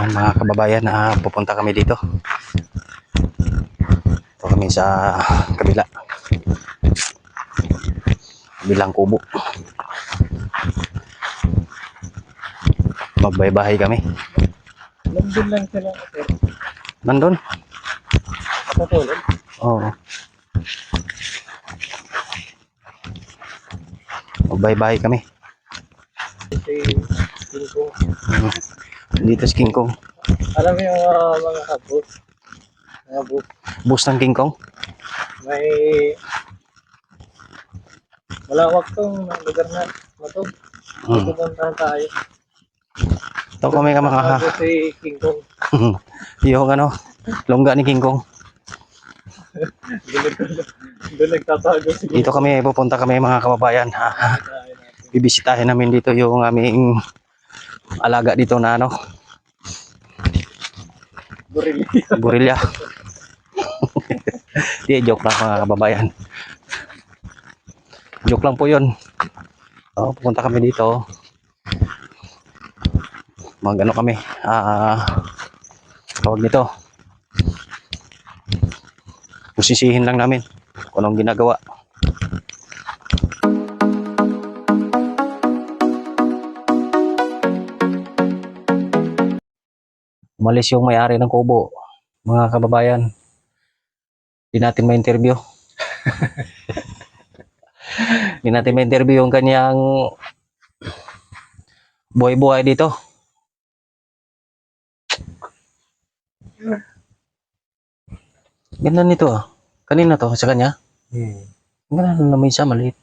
Yan mga kababayan, pupunta kami dito. Ito kami sa kabilang kubo. Magbaybahay kami. Nandun lang sila. Nandun? Matutulog? Oo. Magbaybahay kami. Dito si King Kong. Alam mo yung mga bus? Mga bus. Bus ng King Kong? May malawak tong lugar na ito. Pupuntahan tayo. Ito kami ka mga Bago si King Kong. yung longga ni King Kong. Doon nagtatago si King Dito kami, pupunta kami mga kababayan. Bibisitahin namin dito yung aming alaga dito na Gorilla. Di, joke lang mga kababayan. Joke lang po yun. Pupunta kami dito. Kami. Tawag nito. Pusisihin lang namin kung anong ginagawa. Umalis yung may-ari ng kubo, mga kababayan. Hindi natin ma-interview. Hindi natin ma-interview yung kanyang buhay-buhay dito. Ganda nito Kanina to, sa kanya? Ganda ng lamisa, maliit.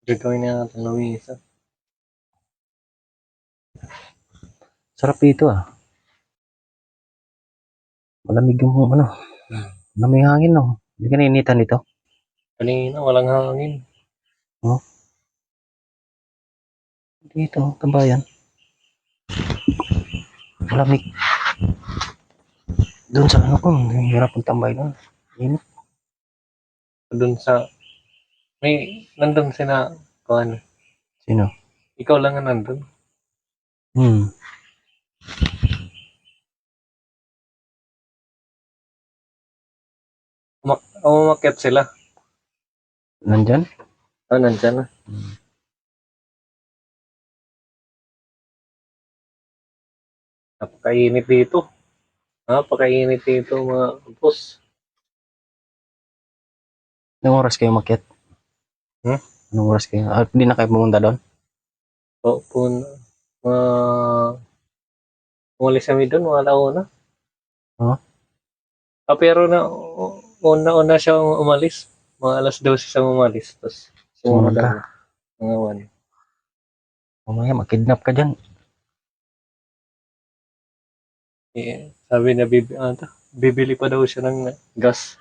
Gagawin na natin lamisa. Sarap dito Malamig yung malamig hangin Hindi ka nainitan dito? Kanina walang hangin. Dito, tambayan. Malamig. Doon sa hirap ng tambay doon. Init. Doon sa nandun sina kuan. Sino? Ikaw lang ang nandun. Umakyat sila. Nandyan? Nandyan na. Napakainit dito. Napakainit dito mga boss. Anong oras kayo makyat? Anong oras kayo? Hindi na kayo pumunta doon? Umalis kami doon, mga alauna. Pero una siya umalis. Mga alas 12 siya umalis. Tapos sumunod na. Mga 1. Mamaya makidnap ka dyan. Sabi na bibili pa daw siya ng gas.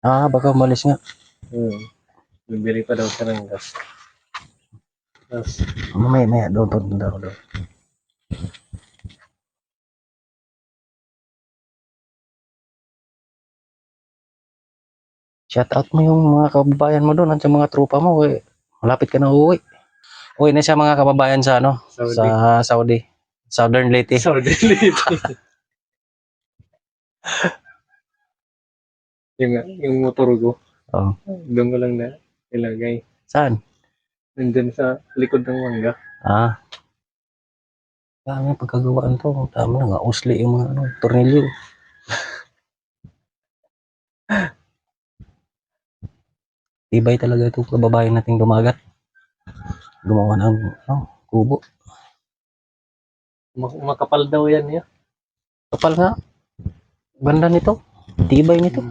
Baka umalis nga. Bibili pa daw siya ng gas. Tapos Mamaya doon. Shout out mo yung mga kababayan mo doon at sa mga tropa mo. Malapit ka na uuwi. Uwi na siya mga kababayan sa Saudi. Sa Saudi. Southern Leyte. yung motor ko. Doon ko lang na ilagay. Saan? Nandun sa likod ng mangga. Dami pagkagawaan to. Tama na nga. Usli yung mga tornilyo. Tibay talaga ito kababayan nating dumagat. Gumawa ng kubo. Makapal daw yan. Kapal nga. Ganda nito. Tibay nito.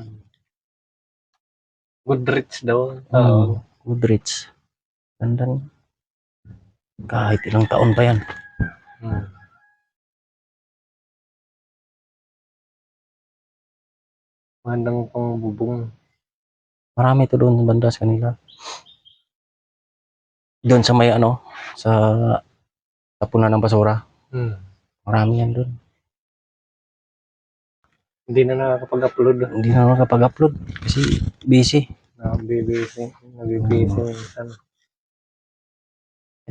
Goodrich daw. Goodrich. Ganda niya. Kahit ilang taon pa yan. Magandang pang bubong. Marami ito doon banda sa kanila. Doon sa may sa tapunan ng basura. Marami yan doon. Hindi na nakakapag-upload. Hindi na nakakapag-upload kasi busy. Nabibisi minsan.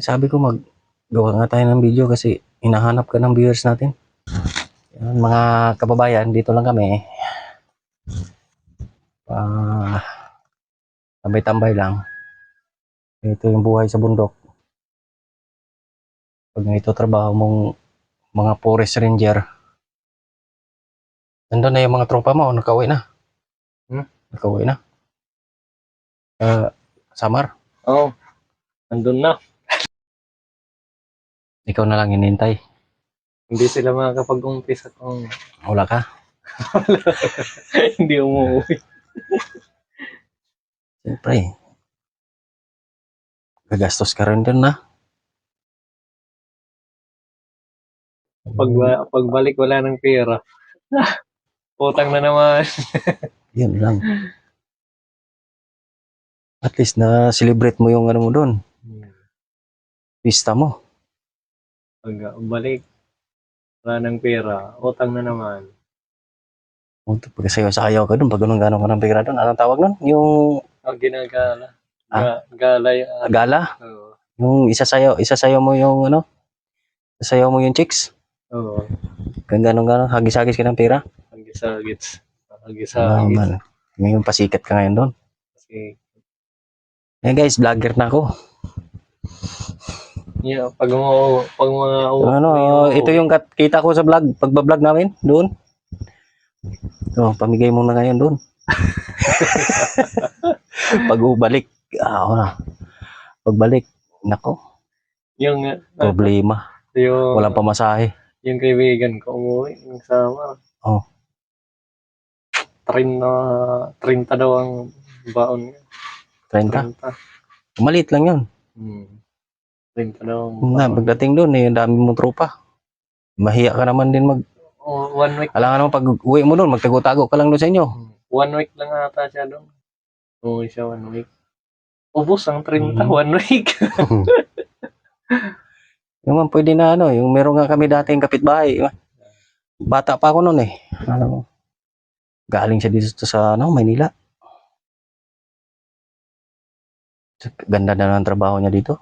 Sabi ko maggawa nga tayo ng video kasi hinahanap ka ng viewers natin. Yun, mga kababayan, dito lang kami. Tambay-tambay lang. Ito yung buhay sa bundok. Pag ito trabaho mong mga forest ranger, nandun na yung mga tropa mo, nakauwi na. Nakauwi na. Samar, Oo. Nandun na. ikaw na lang hinintay. Hindi sila makakapag-umpisa kung Wala ka. hindi umuwi. Siyempre, gagastos ka rin din na. Pagbalik wala ng pera. Utang na naman. Yun lang. At least na celebrate mo yung ano mo doon. Pista mo. Pagbalik wala ng pera. Utang na naman. Pag sayaw ka doon, pag ganun ka ng pera doon, anong tawag nun? Yung Ginagala. Gala yung gala? Oo. Yung isasayaw mo yung ano? Isasayaw mo yung chicks? Oo. Ganun, hagis-hagis ka ng pera? Hagis-hagis. Man. Ngayon pasikat ka ngayon doon. Kasi, Eh guys, vlogger na ako. yeah, pag mga Ito yung kita ko sa vlog, pagbablog namin doon. So, pamigay mo na ngayon doon. Pag-ubalik, pagbalik, nako, yung problema. Walang pamasahe. Yung kaibigan ko umuwi ng sama. Oh. 30 daw ang baon niya. 30? Maliit lang yun. 30 daw ang Pagdating doon, ang dami mong tropa. Mahiya ka naman din 1 week. Alangan naman pag uwi mo doon, magtago-tago ka lang doon sa inyo. 1 week lang ata siya doon. Umuwi siya 1 week. Ubus ang 30, 1 week. Yung man pwede na yung meron nga kami dating kapitbahay. Bata pa ako noon eh. Alam mo. Galing siya dito sa Maynila. Ganda na ng trabaho niya dito.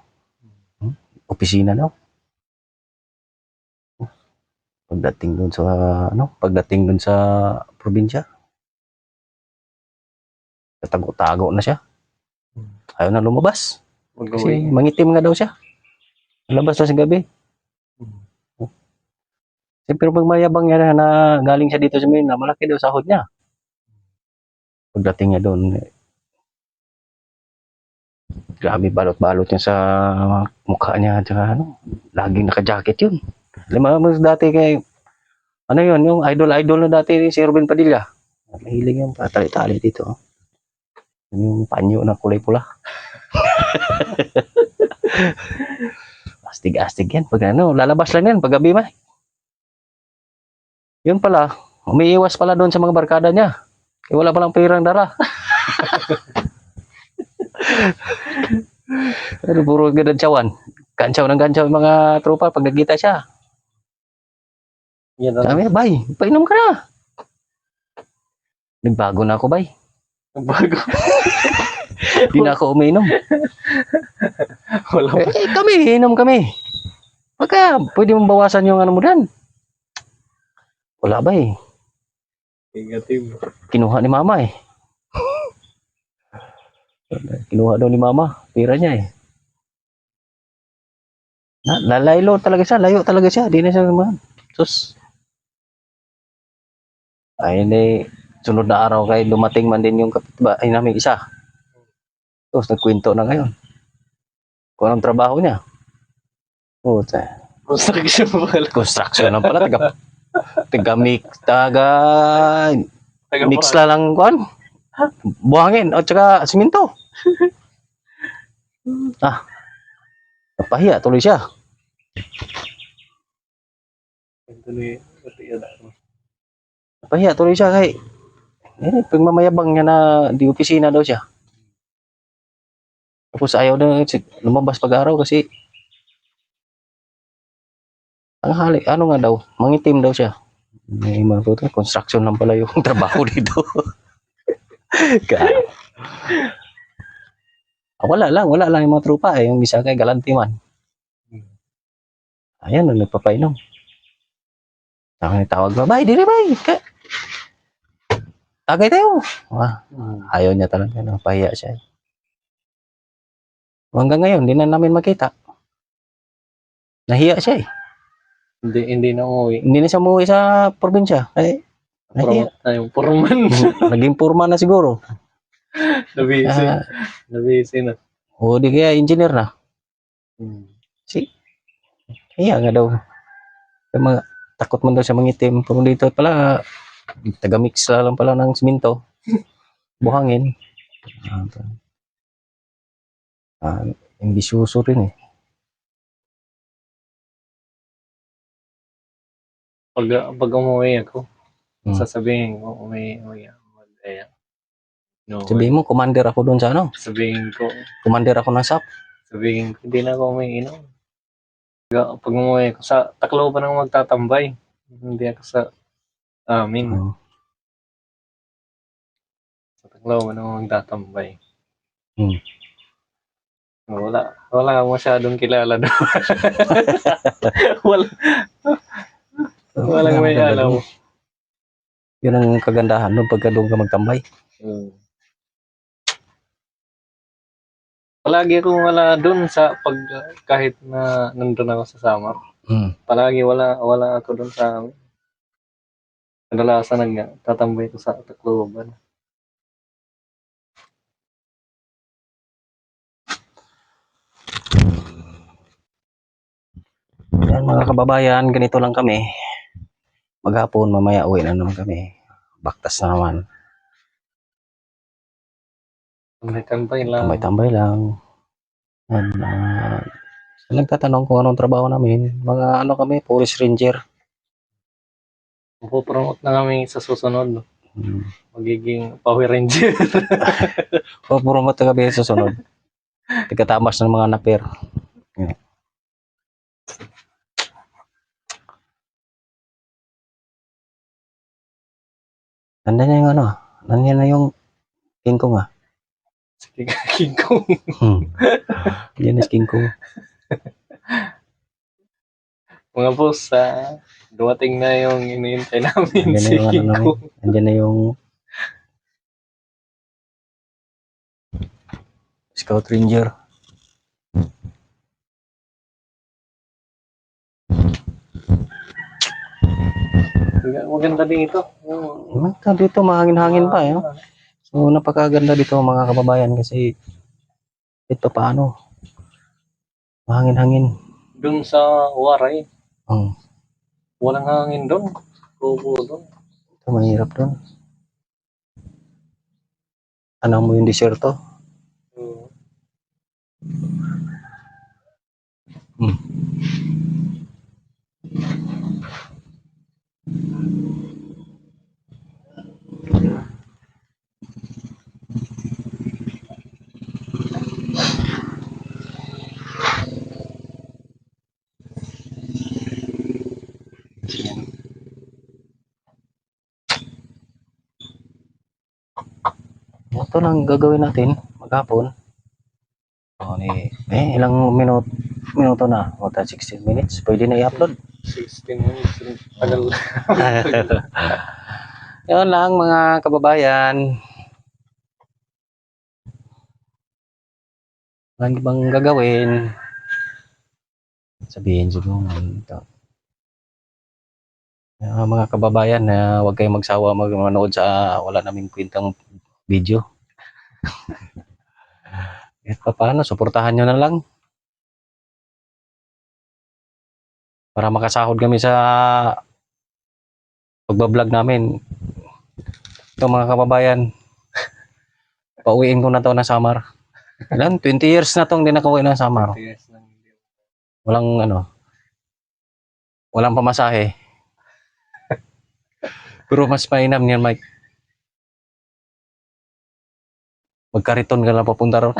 Opisina daw. Pagdating dun sa probinsya. Tago-tago na siya. Ayaw na lumabas. Kasi mangitim nga daw siya. Labas na sa gabi. Pero pag mayabang niya na galing siya dito sa Manila, malaki daw sahod niya. Pagdating niya doon, grabe balot-balot niya sa mukha niya. Tsaka laging naka-jacket yun. Alam mo dati kay, yung idol na dati si Robin Padilla. Mahilig yung patali-tali dito. Yung panyo na kulay pula. Astig-astig yan. Pag lalabas lang yan, pag gabi man. Yun pala, umiiwas pala doon sa mga barkada niya. Kaya wala palang pirang dara. Pero puro gadantsawan. Gantsaw yung mga tropa pag nagkita siya. Sabi, bay, painom ka na. Nagbago na ako, bay. Bago. Di na ako uminom. Wala pa. Inom kami. Baka, pwede mong bawasan yung mo dyan. Wala ba eh. Negative. Kinuha ni mama eh. Kinuha daw ni mama. Pira niya eh. Layo talaga siya. Di na siya naman. Sus. Ay, hindi. Sunod na araw kay dumating man din yung kapitbahay namin isa. Tapos nagkwento na ngayon. Kung anong trabaho niya. Construction na pala. Mix lang kuan. Buhangin o tsaka simento. Napahiya tuloy siya. Napahiya tuloy siya kay pagmamayabang niya na di opisina daw siya. Tapos ayaw na lumabas pag-araw kasi tanghali, nga daw, mangitim daw siya. May mga construction lang pala yung trabaho dito. Wala lang yung mga trupa eh, yung isa kay Galanti man. Ayan, nagpapainom. Tawag ba, bay, dili bay. Tagay tayo. Ayaw niya talaga, no? Pahiya siya. Hanggang ngayon, hindi na namin makita. Nahiya siya eh. Hindi na umuwi. Hindi na siya umuwi sa probinsya. Nahiya. Promote na yung foreman. Naging purma na siguro. Nabisi. Ah, Nabisi na. o di kaya engineer na. Hiya nga daw. Kaya takot man daw siya mangitim. Pero dito pala, taga-mix lang pala ng siminto. Buhangin. Ambisyoso rin eh. Pag umuwi ako, Hmm. sasabihin ko, umuwi madaya. No, Sabihin mo, commander ako doon sa ano? sabihin ko, Commander ako ng SAP. sabihin ko, hindi na ako umiinom. Pag umuwi ako, sa Tacloban ako magtatambay. Hindi ako sa amin. Hmm. Sa Tacloban ako magtatambay. Hmm. Wala masyadong kilala doon. Walang may alam. Yun ang kagandahan doon pagka doon ka magtambay. Palagi akong wala doon kahit na nandun ako sa Samar. Hmm. Palagi wala ako doon sa amin. Kadalasan nagtatambay ko sa Tacloban. Yan mga kababayan, ganito lang kami. Maghapon, mamaya uwi na naman kami. Baktas na naman. Tambay lang. Tambay-tambay lang. Yan, nagtatanong kung anong trabaho namin. Mga ano kami, police ranger. Mapopromote na kami sa susunod. Hmm. Magiging Power Ranger. Promote na kami sa susunod. Pagkatamas ng mga naper. Yan. Nandiyan na yung ano, nandiyan na yung King Kong ah. Sige, King Kong. Yan na si King Kong. Mga boss, dumating na yung inihintay namin Nandiyan na si yung ano King namin. Kong. Nandiyan na yung Scout Ranger. Maganda dito. Dito mahangin-hangin pa eh. No? So napakaganda dito mga kababayan kasi ito paano mahangin-hangin. Doon sa Waray, Oh, walang hangin doon. Kubo doon. ito mahirap doon. Ano mo yung disyerto? Hmm. Ito lang gagawin natin maghapon. Ilang minuto na? 16 minutes. Pwede na i-upload. 16 minutes. Tagal. Yun lang mga kababayan. Walang ibang gagawin. Sabihin siguro ito. Mga kababayan, huwag kayong magsawa manood sa wala naming kwentang video. Paano, suportahan nyo na lang. Para makasahod kami sa pagbablog namin. Ito mga kababayan, pauwiin ko na to na Samar. Ilan? 20 years na tong hindi nakauwi ng Samar. Walang pamasahe. Pero mas mainam niyan, Mike. Magkariton ka lang papunta ron.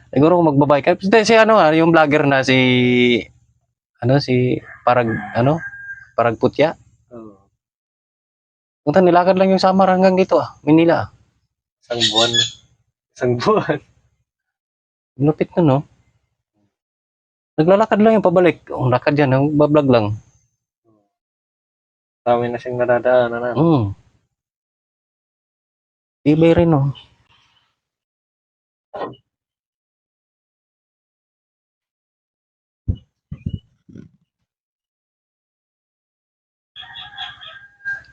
Siguro kung magbabay ka. Si yung vlogger na si Parag Putya. Punta nilakad lang yung Samar hanggang dito Manila. Isang buwan. Isang buwan. Lupit na no? Naglalakad lang yung pabalik. Ang lakad yan, ang bablog lang. Dami na siyang nadadaanan na. Ibay rin, no?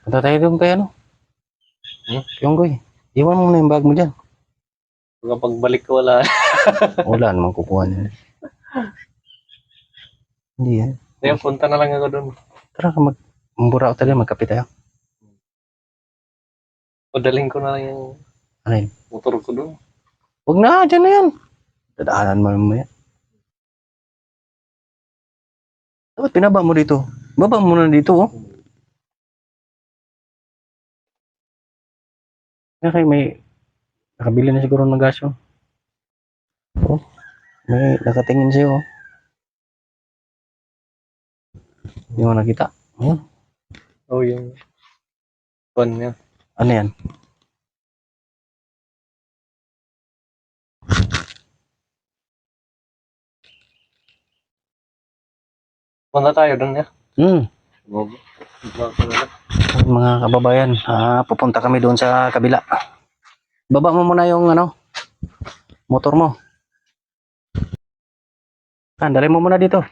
Punta tayo doon kay ano? Yung goy. Iwan mo na yung bag mo dyan. Kapag balik ko wala. Wala namang kukuha niya. Hindi yan. Kaya punta na lang ako doon. Tara, mambura tayo, magkape tayo. Padaling ko na lang yung Ano yun? motor ko doon. Huwag na, dyan na yan. Dadaanan mo mamaya. Dapat pinaba mo dito. Baba mo na dito, oh. Okay, may nakabili na siguro ng gasyo. Oh, may nakatingin sa'yo, oh. Hindi mo nakita. Ayan. Oh, yung pan niya. Ano yan? Punta tayo doon ya. Mga kababayan, pupunta kami doon sa kabila. Baba mo muna yung ano, motor mo. Dali mo muna dito.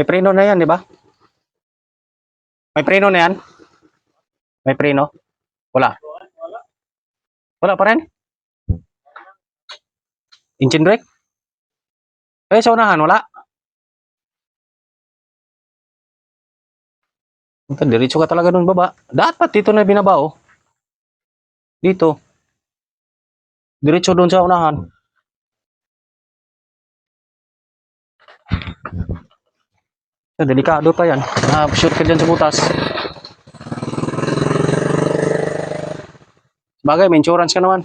May preno na yan, di ba? May preno na yan? May preno? Wala. Wala pa rin? Engine brake? Sa unahan, wala. Diretso ka talaga doon baba. Dapat dito na binaba, oh. Dito. Diretso doon sa unahan. Delikado pa yan. Sure ka dyan sa butas. Bagay, may insurance ka naman.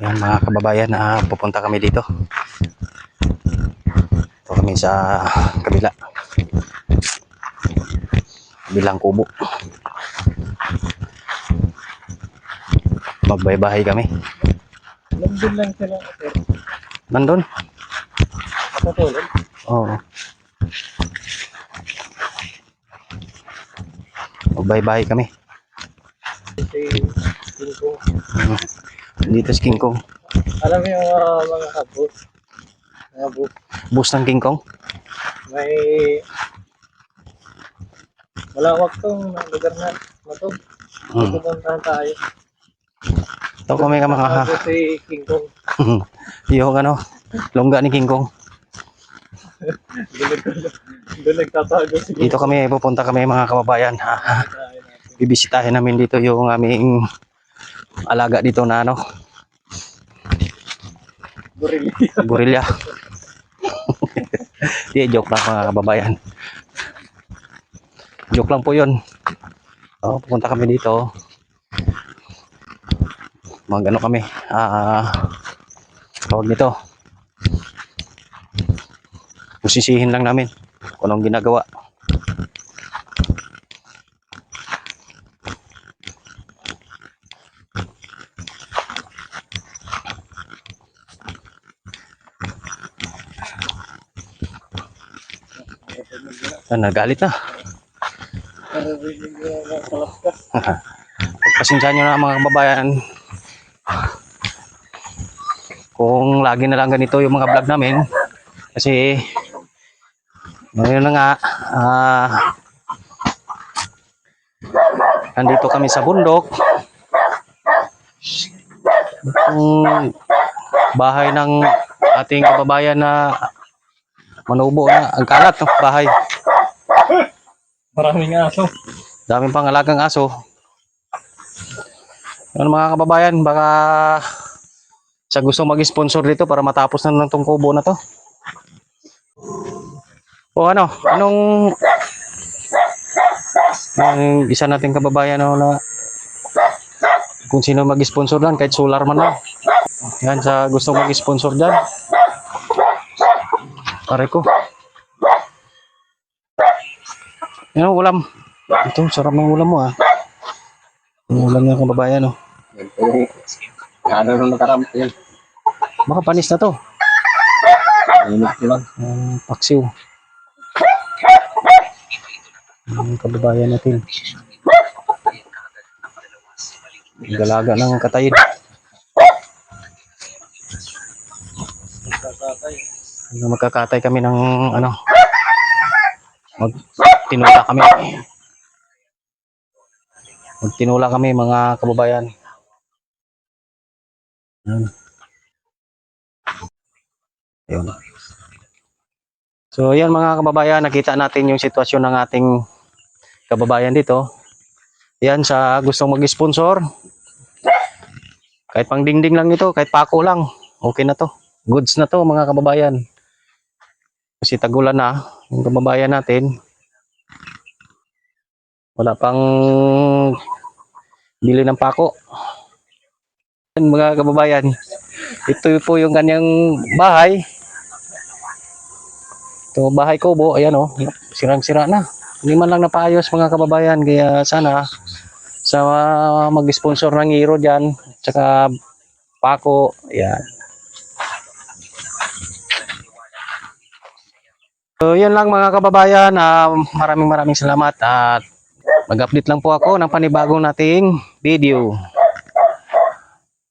Ayan mga kababayan, pupunta kami dito. Ito kami sa kabila. Kabilang kubo. Magbaybahay kami. Nandun lang sila. Nandun? Matutulog. Oo. Magbaybahay kami. Dito si King Kong. Alam mo yung mga bus. Mga bus. Bus ng King Kong. May malawak tong lugar na ito. Pupuntahan tayo. Ito kami ka mga Bago si King Kong. yung ano, longga ni King Kong. Doon nagtatago si King Dito kami, pupunta kami mga kababayan. Bibisitahin namin dito yung aming alaga dito na ano, gorilla. Di, joke lang mga kababayan. Joke lang po yun. Pupunta kami dito. Mag ano kami, tawag nito. Pusisihin lang namin kung anong ginagawa. Nagalit na. Pasensya nyo na mga kababayan. Kung lagi na lang ganito yung mga vlog namin. Kasi ngayon na nga, nandito kami sa bundok. Yung bahay ng ating kababayan na manubo na. Ang kalat ng bahay. Maraming aso. Daming pang alagang aso. Ano mga kababayan, baka sa gusto mag-sponsor dito para matapos na ng tong kubo na to. O ano, anong yung isa nating kababayan na kung sino mag-sponsor lang, kahit solar man lang. Yan, sa gusto mag-sponsor dyan. Pare ko. Yan ang ulam. Ito, sarap ng ulam mo Ang ulam niya kababayan Ano nung nakarami yan? Baka panis na to. Init ko lang. Paksiw. Ang kababayan natin. Galaga ng katayid. Magkakatay kami ng magtinula kami. Magtinula kami mga kababayan. Ayun. So yan mga kababayan, nakita natin yung sitwasyon ng ating kababayan dito. Yan, sa gustong mag-sponsor. Kahit pang dingding lang ito, kahit pako lang, okay na to. Goods na to mga kababayan. Kasi tagulan na yung kababayan natin. Wala pang bili ng pako. Yan mga kababayan. Ito po yung kanyang bahay. Ito bahay kubo, ayan sirang-sira na. Hindi man lang napaayos mga kababayan, kaya sana sa mag-sponsor ng hero dyan, tsaka pako, ayan. So yun lang mga kababayan, maraming salamat at mag-update lang po ako ng panibagong nating video.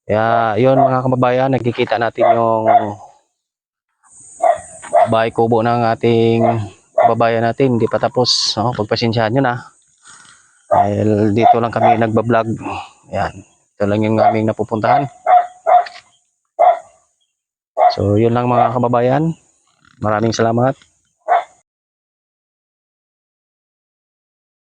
Kaya yun mga kababayan, nakikita natin yung bahay kubo ng ating kababayan natin. Hindi pa tapos, pagpasensyahan nyo na. Dahil dito lang kami nagbablog. Yan, ito lang yung aming napupuntahan. So yun lang mga kababayan, maraming salamat.